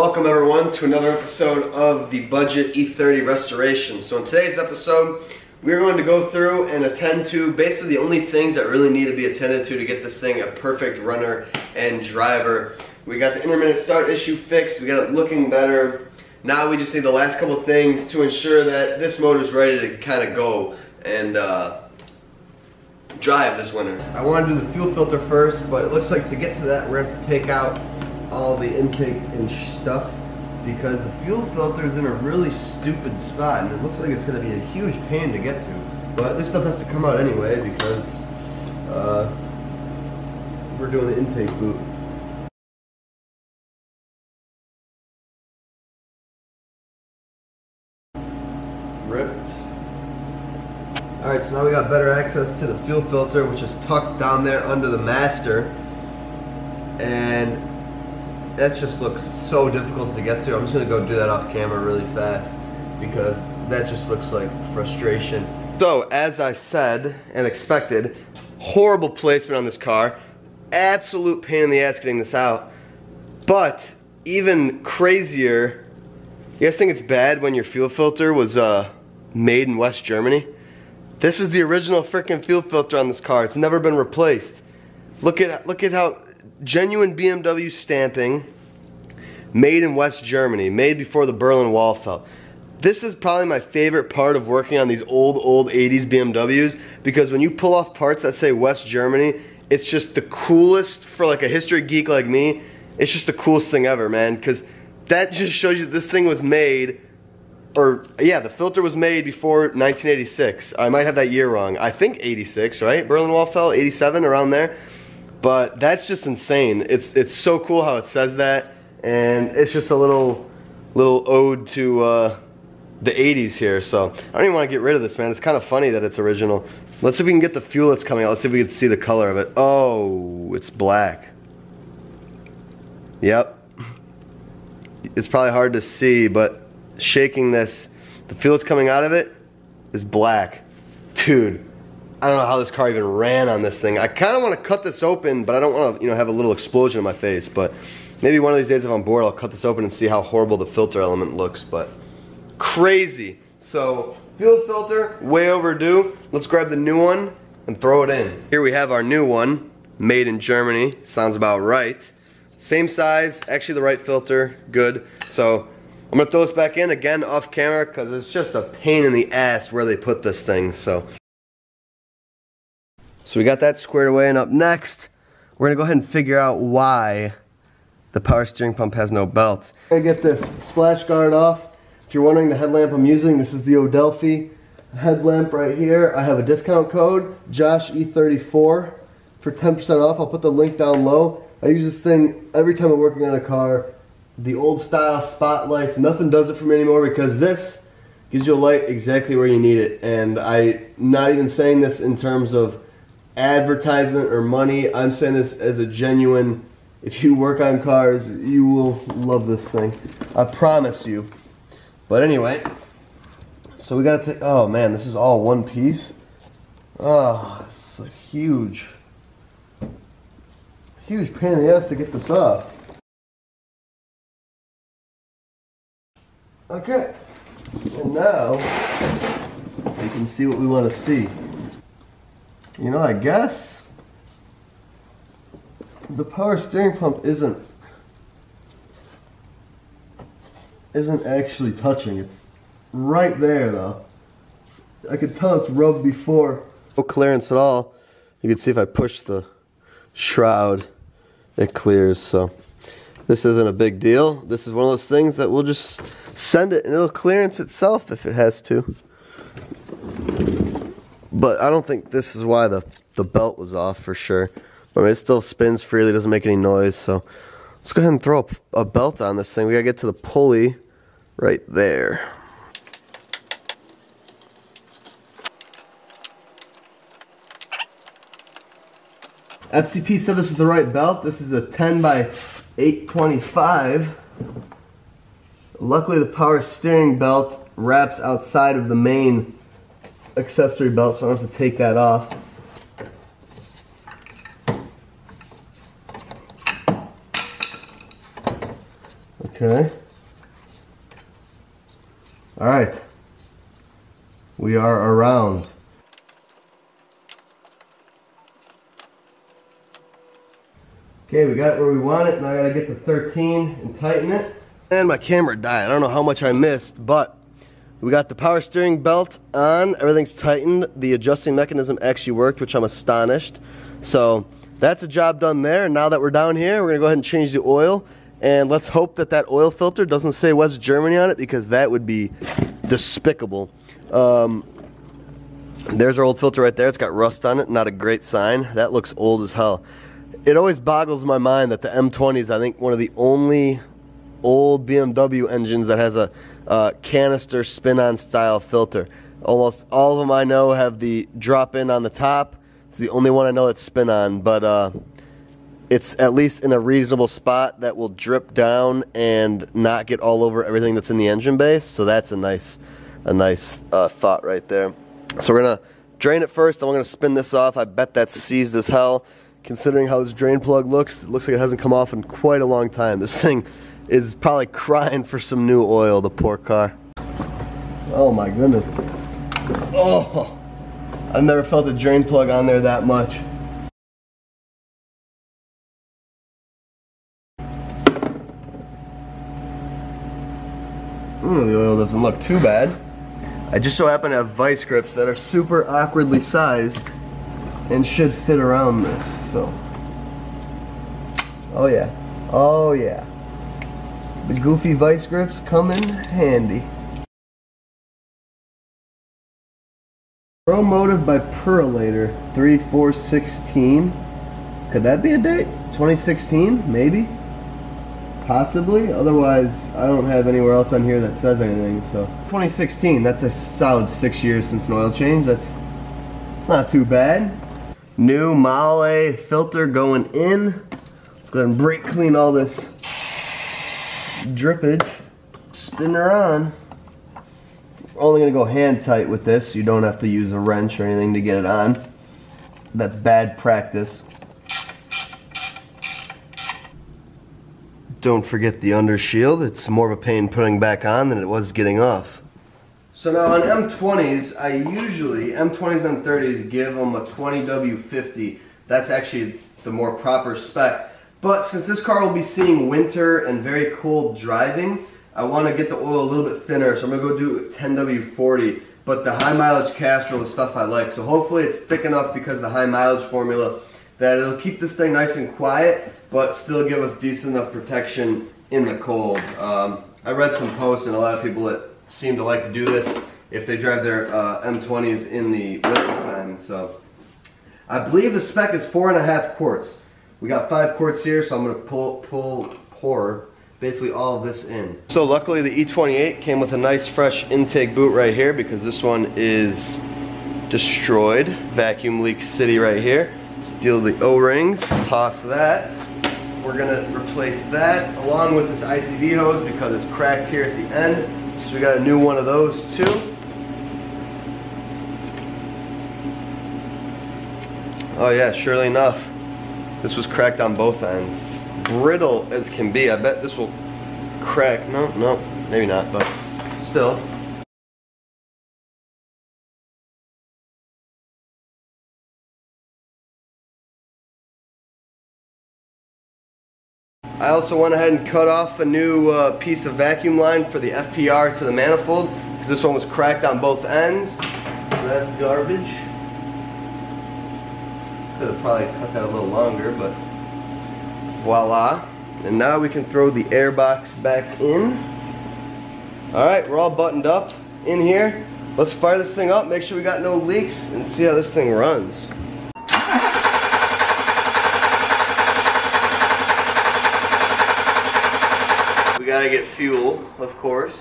Welcome everyone to another episode of the Budget E30 restoration. So in today's episode, we're going to go through and attend to basically the only things that really need to be attended to get this thing a perfect runner and driver. We got the intermittent start issue fixed, we got it looking better. Now we just need the last couple things to ensure that this motor is ready to kind of go and drive this winter. I want to do the fuel filter first, but it looks like to get to that we're going to have to take out all the intake and stuff because the fuel filter is in a really stupid spot and it looks like it's going to be a huge pain to get to. But this stuff has to come out anyway because we're doing the intake boot. Ripped. Alright, so now we got better access to the fuel filter, which is tucked down there under the master. And that just looks so difficult to get to. I'm just going to go do that off camera really fast because that just looks like frustration. So, as I said and expected, horrible placement on this car. Absolute pain in the ass getting this out. But, even crazier, you guys think it's bad when your fuel filter was made in West Germany? This is the original freaking fuel filter on this car. It's never been replaced. Look at how genuine BMW stamping, made in West Germany, made before the Berlin Wall fell. This is probably my favorite part of working on these old 80s BMWs because when you pull off parts that say West Germany, it's just the coolest for like a history geek like me. It's just the coolest thing ever, man, because that just shows you that this thing was made. Or, yeah, the filter was made before 1986. I might have that year wrong. I think 86, right? Berlin Wall fell, 87, around there. But that's just insane. It's so cool how it says that. And it's just a little ode to the 80s here. So, I don't even want to get rid of this, man. It's kind of funny that it's original. Let's see if we can get the fuel that's coming out. Let's see if we can see the color of it. Oh, it's black. Yep. It's probably hard to see, but shaking this, the fuel that's coming out of it is black. Dude, I don't know how this car even ran on this thing. I kind of want to cut this open, but I don't want to, have a little explosion in my face. But maybe one of these days if I'm bored, I'll cut this open and see how horrible the filter element looks. But crazy. So, fuel filter, way overdue. Let's grab the new one and throw it in. Here we have our new one, made in Germany. Sounds about right. Same size, actually the right filter, good. So, I'm going to throw this back in again off camera because it's just a pain in the ass where they put this thing. So we got that squared away, and up next we're going to go ahead and figure out why the power steering pump has no belt. I'm going to get this splash guard off. If you're wondering the headlamp I'm using, this is the Odelphi headlamp right here. I have a discount code, Josh E34 for 10% off. I'll put the link down low. I use this thing every time I'm working on a car. The old style spotlights, nothing does it for me anymore because this gives you a light exactly where you need it. And I'm not even saying this in terms of advertisement or money. I'm saying this as a genuine, if you work on cars, you will love this thing. I promise you. But anyway, so we gotta take, oh man, this is all one piece. Oh, it's a huge pain in the ass to get this off. Okay, and now we can see what we want to see. I guess the power steering pump isn't actually touching. It's right there though. I could tell it's rubbed before. No clearance at all. You can see if I push the shroud, it clears. So this isn't a big deal. This is one of those things that we'll just send it and it'll clearance itself if it has to. But I don't think this is why the belt was off for sure. I mean, it still spins freely, doesn't make any noise. So let's go ahead and throw a belt on this thing. We gotta get to the pulley right there. FCP said this is the right belt. This is a 10 by 825. Luckily the power steering belt wraps outside of the main accessory belt, so I don't have to take that off. today. All right, we are around. Okay, we got it where we want it. Now I gotta get the 13 and tighten it. And my camera died. I don't know how much I missed, but we got the power steering belt on. Everything's tightened. The adjusting mechanism actually worked, which I'm astonished. So that's a job done there. And now that we're down here, we're gonna go ahead and change the oil. And let's hope that that oil filter doesn't say West Germany on it, because that would be despicable. There's our old filter right there. It's got rust on it. Not a great sign. That looks old as hell. It always boggles my mind that the M20 is, I think, one of the only old BMW engines that has a canister spin-on style filter. Almost all of them I know have the drop-in on the top. It's the only one I know that's spin-on, but it's at least in a reasonable spot that will drip down and not get all over everything that's in the engine base. So that's a nice thought right there. So we're gonna drain it first, then we're gonna spin this off. I bet that's seized as hell. Considering how this drain plug looks, it looks like it hasn't come off in quite a long time. This thing is probably crying for some new oil, the poor car. Oh my goodness. Oh, I've never felt a drain plug on there that much. The oil doesn't look too bad. I just so happen to have vice grips that are super awkwardly sized and should fit around this, so. Oh yeah, oh yeah. The goofy vice grips come in handy. Pro Motive by Perlator 3416. Could that be a date? 2016, maybe? Possibly, otherwise I don't have anywhere else on here that says anything, so. 2016, that's a solid 6 years since an oil change. It's not too bad. New Mahle filter going in. Let's go ahead and brake clean all this drippage. Spin her on. We're only gonna go hand tight with this. You don't have to use a wrench or anything to get it on. That's bad practice. Don't forget the under shield. It's more of a pain putting back on than it was getting off. So now on M20s, I usually, M20s and M30s, give them a 20W50. That's actually the more proper spec. But since this car will be seeing winter and very cold driving, I want to get the oil a little bit thinner, so I'm going to go do 10W40. But the high mileage Castrol is stuff I like, so hopefully it's thick enough because of the high mileage formula that it'll keep this thing nice and quiet, but still give us decent enough protection in the cold. I read some posts and a lot of people that seem to like to do this if they drive their M20s in the winter time. So I believe the spec is 4.5 quarts. We got 5 quarts here, so I'm going to pour basically all of this in. So luckily the E28 came with a nice fresh intake boot right here, because this one is destroyed. Vacuum leak city right here. Steal the O-rings, toss that. We're gonna replace that along with this ICV hose because it's cracked here at the end. So we got a new one of those too. Oh yeah, surely enough, this was cracked on both ends. Brittle as can be. I bet this will crack. No, maybe not, but still. I also went ahead and cut off a new piece of vacuum line for the FPR to the manifold, because this one was cracked on both ends. So that's garbage. Could have probably cut that a little longer, but voila. And now we can throw the air box back in. Alright, we're all buttoned up in here. Let's fire this thing up, make sure we got no leaks, and see how this thing runs. We gotta get fuel, of course.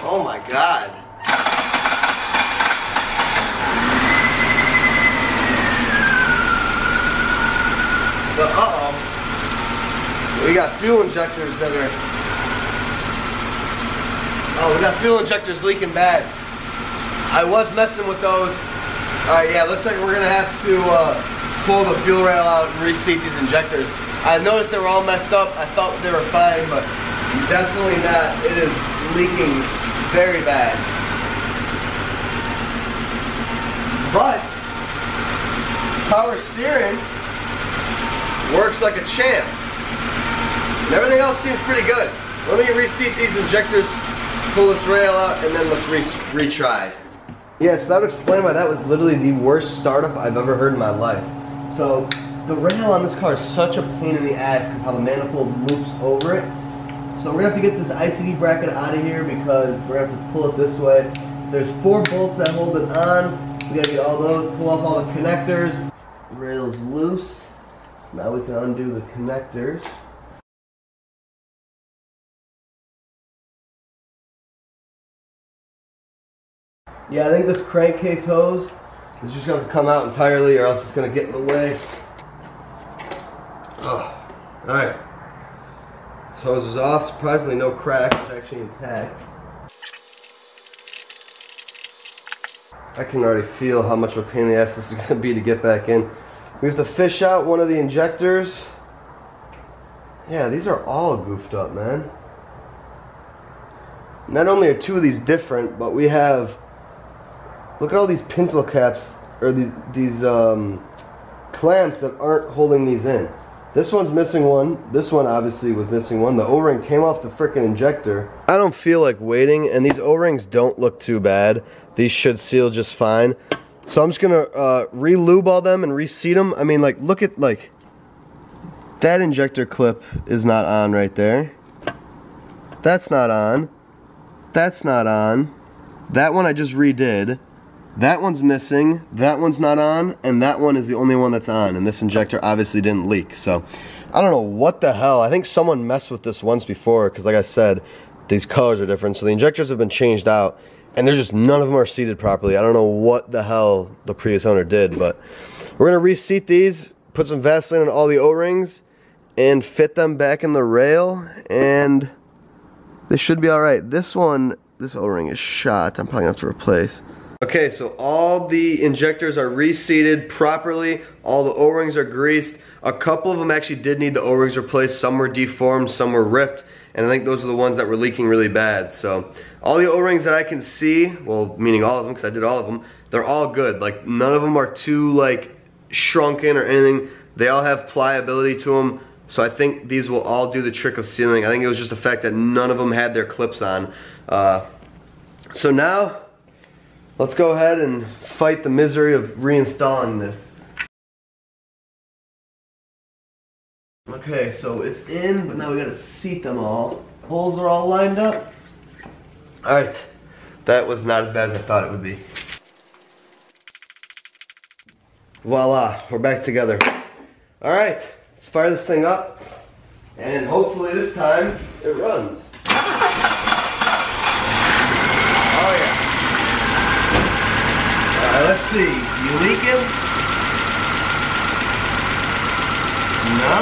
Oh my God. So, we got fuel injectors that are we got fuel injectors leaking bad. I was messing with those. Alright, yeah, looks like we're gonna have to pull the fuel rail out and reseat these injectors. I noticed they were all messed up. I thought they were fine, but definitely not. It is leaking very bad. But power steering works like a champ. And everything else seems pretty good. Let me reseat these injectors, pull this rail out, and then let's retry. Yeah, so that would explain why that was literally the worst startup I've ever heard in my life. So the rail on this car is such a pain in the ass because how the manifold loops over it. So we're gonna have to get this ICD bracket out of here because we're gonna have to pull it this way. There's 4 bolts that hold it on. We gotta get all those, pull off all the connectors. The rail's loose. Now we can undo the connectors. Yeah, I think this crankcase hose is just going to come out entirely or else it's going to get in the way. Oh. Alright. This hose is off. Surprisingly no cracks. It's actually intact. I can already feel how much of a pain in the ass this is going to be to get back in. We have to fish out one of the injectors. Yeah, these are all goofed up, man. Not only are 2 of these different, but we have... Look at all these pintle caps, or these clamps that aren't holding these in. This one's missing one. This one obviously was missing one. The O-ring came off the frickin' injector. I don't feel like waiting, and these O-rings don't look too bad. These should seal just fine. So I'm just gonna re-lube all them and reseat them. I mean, like, look at, like, that injector clip is not on right there. That's not on. That's not on. That one I just redid. That one's missing, that one's not on, and that one is the only one that's on, and this injector obviously didn't leak. So I don't know what the hell. I think someone messed with this once before because, like I said, these colors are different. So the injectors have been changed out, and they're just, none of them are seated properly. I don't know what the hell the previous owner did, but we're going to reseat these, put some Vaseline on all the O-rings, and fit them back in the rail, and they should be alright. This one, this O-ring is shot. I'm probably going to have to replace. Okay, so all the injectors are reseated properly. All the O-rings are greased. A couple of them actually did need the O-rings replaced. Some were deformed, some were ripped, and I think those are the ones that were leaking really bad. So all the O-rings that I can see, well, meaning all of them, because I did all of them, they're all good. Like, none of them are too, like, shrunken or anything. They all have pliability to them. So I think these will all do the trick of sealing. I think it was just the fact that none of them had their clips on. So now, let's go ahead and fight the misery of reinstalling this. Okay, so it's in, but now we gotta seat them all. Holes are all lined up. Alright, that was not as bad as I thought it would be. Voila, we're back together. Alright, let's fire this thing up, and hopefully this time it runs. Oh yeah. Let's see, you leaking? No?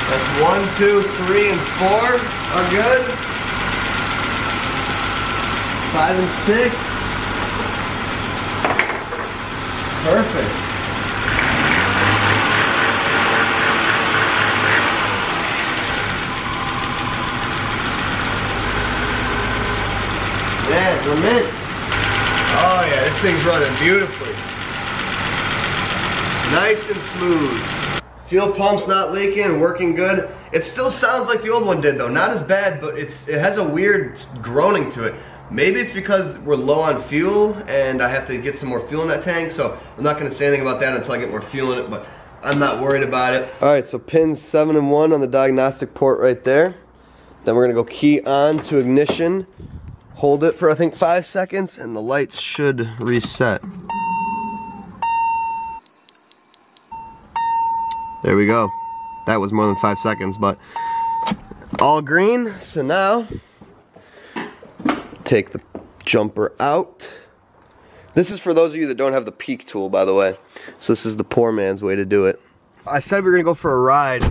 That's 1, 2, 3, and 4 are good. 5 and 6. Perfect. Yeah, we're mint. Oh yeah, this thing's running beautifully. Nice and smooth. Fuel pump's not leaking, working good. It still sounds like the old one did though. Not as bad, but it has a weird groaning to it. Maybe it's because we're low on fuel and I have to get some more fuel in that tank, so I'm not gonna say anything about that until I get more fuel in it, but I'm not worried about it. Alright, so pins 7 and 1 on the diagnostic port right there. Then we're gonna go key on to ignition. Hold it for I think 5 seconds and the lights should reset. There we go. That was more than 5 seconds, but all green. So now, take the jumper out. This is for those of you that don't have the peak tool, by the way. So this is the poor man's way to do it. I said we were gonna go for a ride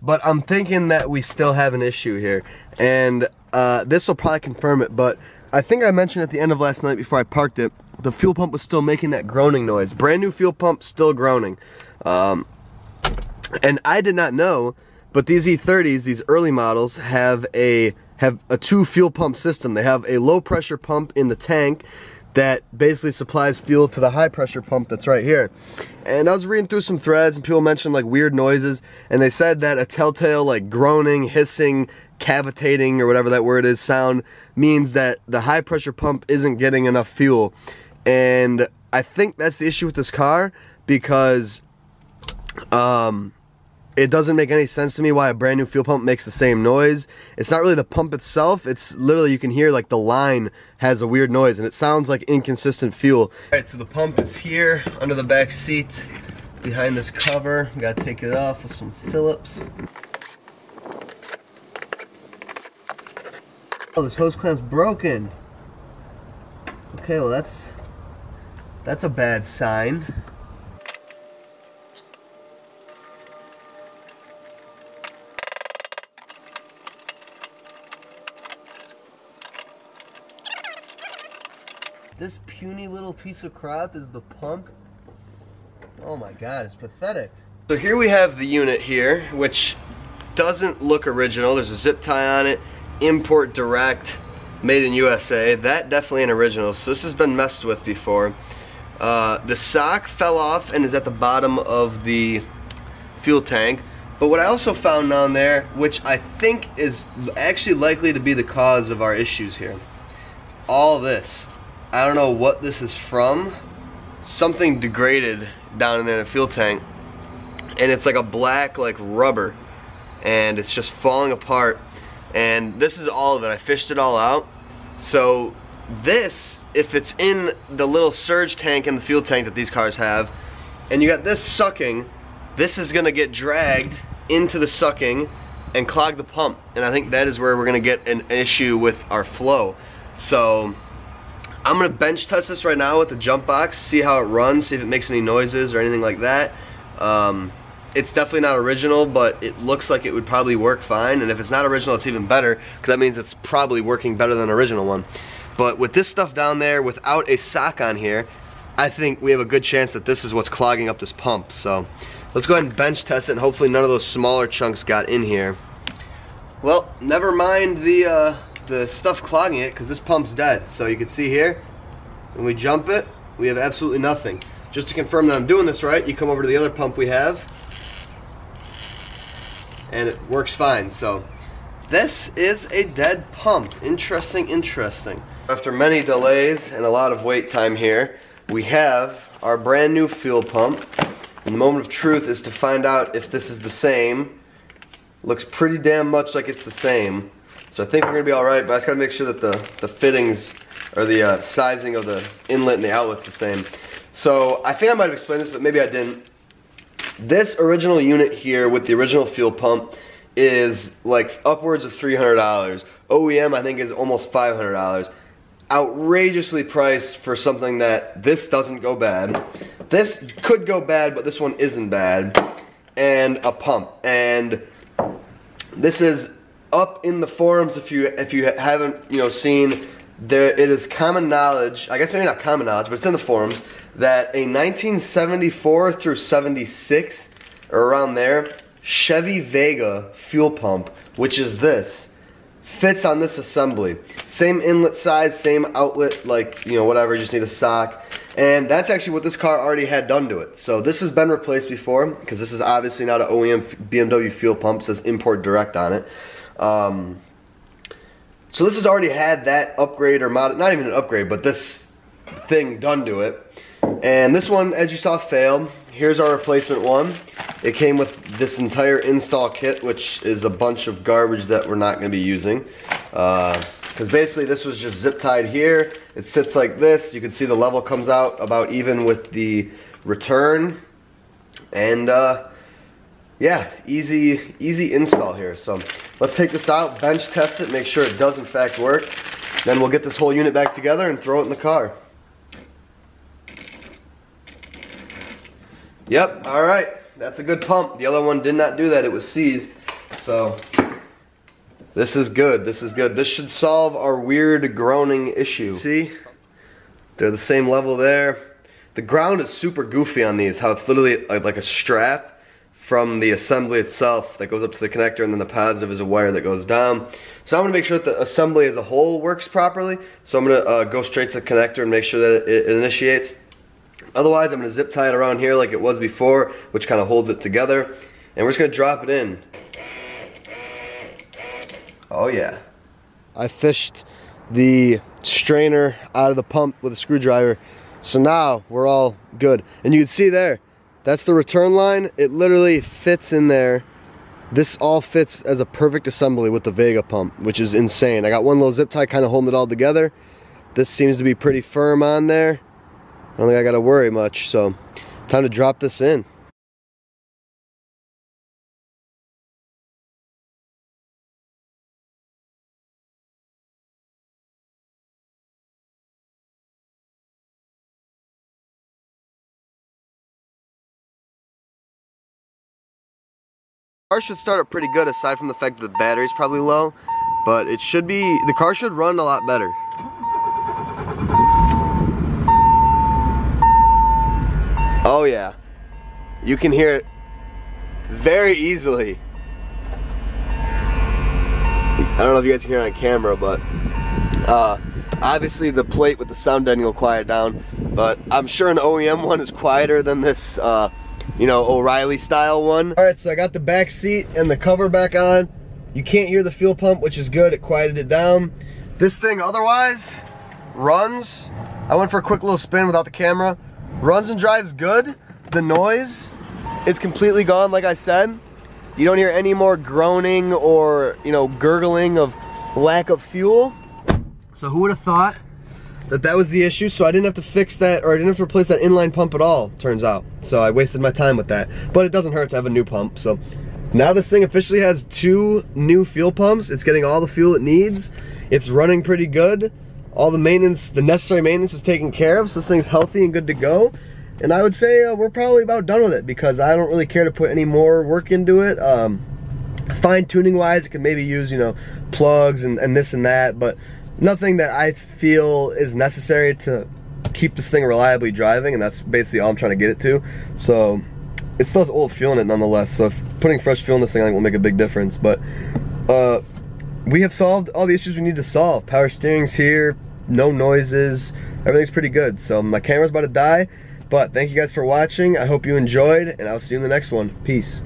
but I'm thinking that we still have an issue here, and this will probably confirm it, but I think I mentioned at the end of last night before I parked it, the fuel pump was still making that groaning noise. Brand new fuel pump, still groaning. And I did not know, but these E30s, these early models, have a two fuel pump system. They have a low pressure pump in the tank that basically supplies fuel to the high pressure pump that's right here. And I was reading through some threads and people mentioned like weird noises, and they said that a telltale like groaning, hissing, cavitating, or whatever that word is, sound means that the high pressure pump isn't getting enough fuel. And I think that's the issue with this car, because it doesn't make any sense to me why a brand new fuel pump makes the same noise. It's not really the pump itself, it's literally, you can hear like the line has a weird noise and it sounds like inconsistent fuel. Alright, so the pump is here under the back seat behind this cover. We gotta take it off with some Phillips. Oh, this hose clamp's broken. Okay, well that's a bad sign. This puny little piece of crap is the pump. Oh my god, it's pathetic. So here we have the unit here, which doesn't look original. There's a zip tie on it, import direct, made in USA. That definitely ain't original, so this has been messed with before. The sock fell off and is at the bottom of the fuel tank. But what I also found down there, which I think is actually likely to be the cause of our issues here, all this. I don't know what this is from. Something degraded down in the fuel tank, and it's like a black like rubber, and it's just falling apart. And this is all of it. I fished it all out. So this, if it's in the little surge tank in the fuel tank that these cars have, and you got this sucking, this is gonna get dragged into the sucking and clog the pump. And I think that is where we're gonna get an issue with our flow. So I'm gonna bench test this right now with the jump box, see how it runs, see if it makes any noises or anything like that. It's definitely not original, but it looks like it would probably work fine. And if it's not original, it's even better, because that means it's probably working better than the original one. But with this stuff down there, without a sock on here, I think we have a good chance that this is what's clogging up this pump. So let's go ahead and bench test it, and hopefully none of those smaller chunks got in here. Well, never mind the stuff clogging it, because this pump's dead. So you can see here, when we jump it, we have absolutely nothing. Just to confirm that I'm doing this right, you come over to the other pump we have, and it works fine. So this is a dead pump. Interesting, interesting. After many delays and a lot of wait time here, we have our brand new fuel pump. And the moment of truth is to find out if this is the same. Looks pretty damn much like it's the same. So I think we're gonna be all right, but I just gotta make sure that the fittings or the sizing of the inlet and the outlet's the same. So I think I might have explained this, but maybe I didn't. This original unit here with the original fuel pump is like upwards of $300. OEM I think is almost $500. Outrageously priced for something that this doesn't go bad. This could go bad, but this one isn't bad. And a pump. And this is up in the forums if you haven't seen. It is common knowledge, I guess maybe not common knowledge, but it's in the forums, that a 1974 through 76 or around there Chevy Vega fuel pump, which is this, fits on this assembly. Same inlet size, same outlet, like whatever, you just need a sock. And that's actually what this car already had done to it. So this has been replaced before, because this is obviously not an OEM BMW fuel pump, it says import direct on it. So this has already had that upgrade or mod, not even an upgrade, but this thing done to it. And this one, as you saw, failed. Here's our replacement one. It came with this entire install kit, which is a bunch of garbage that we're not going to be using. Because basically this was just zip tied here. It sits like this. You can see the level comes out about even with the return. And yeah, easy install here. So let's take this out, bench test it, make sure it does in fact work. Then we'll get this whole unit back together and throw it in the car. Yep, alright, that's a good pump. The other one did not do that, it was seized. So this is good. This is good. This should solve our weird groaning issue. See? They're the same level there. The ground is super goofy on these, how it's literally like a strap from the assembly itself that goes up to the connector, and then the positive is a wire that goes down. So I'm gonna make sure that the assembly as a whole works properly. So I'm gonna go straight to the connector and make sure that it initiates. Otherwise, I'm gonna zip tie it around here like it was before, which kind of holds it together. And we're just gonna drop it in. Oh yeah. I fished the strainer out of the pump with a screwdriver. So now we're all good. And you can see there, that's the return line. It literally fits in there. This all fits as a perfect assembly with the Vega pump, which is insane. I got one little zip tie kind of holding it all together. This seems to be pretty firm on there. I don't think I gotta worry much, so time to drop this in. The car should start up pretty good aside from the fact that the battery's probably low, but it should be, the car should run a lot better. Oh yeah, you can hear it very easily. I don't know if you guys can hear it on camera, but obviously the plate with the sound deadening will quiet down, but I'm sure an OEM one is quieter than this you know, O'Reilly style one. Alright, so I got the back seat and the cover back on. You can't hear the fuel pump, which is good. It quieted it down. This thing otherwise runs. I went for a quick little spin without the camera. Runs and drives good. The noise is completely gone, like I said. You don't hear any more groaning or, you know, gurgling of lack of fuel. So who would have thought that that was the issue? So I didn't have to fix that, or I didn't have to replace that inline pump at all, turns out. So I wasted my time with that. But it doesn't hurt to have a new pump. So now this thing officially has 2 new fuel pumps. It's getting all the fuel it needs. It's running pretty good. All the maintenance, the necessary maintenance is taken care of. So this thing's healthy and good to go. And I would say we're probably about done with it, because I don't really care to put any more work into it. Fine tuning wise, it could maybe use, you know, plugs and this and that, but nothing that I feel is necessary to keep this thing reliably driving, and that's basically all I'm trying to get it to. So it still has old fuel in it nonetheless, so if putting fresh fuel in this thing I think will make a big difference. But we have solved all the issues we need to solve. Power steering's here, no noises, everything's pretty good. So my camera's about to die, but thank you guys for watching. I hope you enjoyed, and I'll see you in the next one. Peace.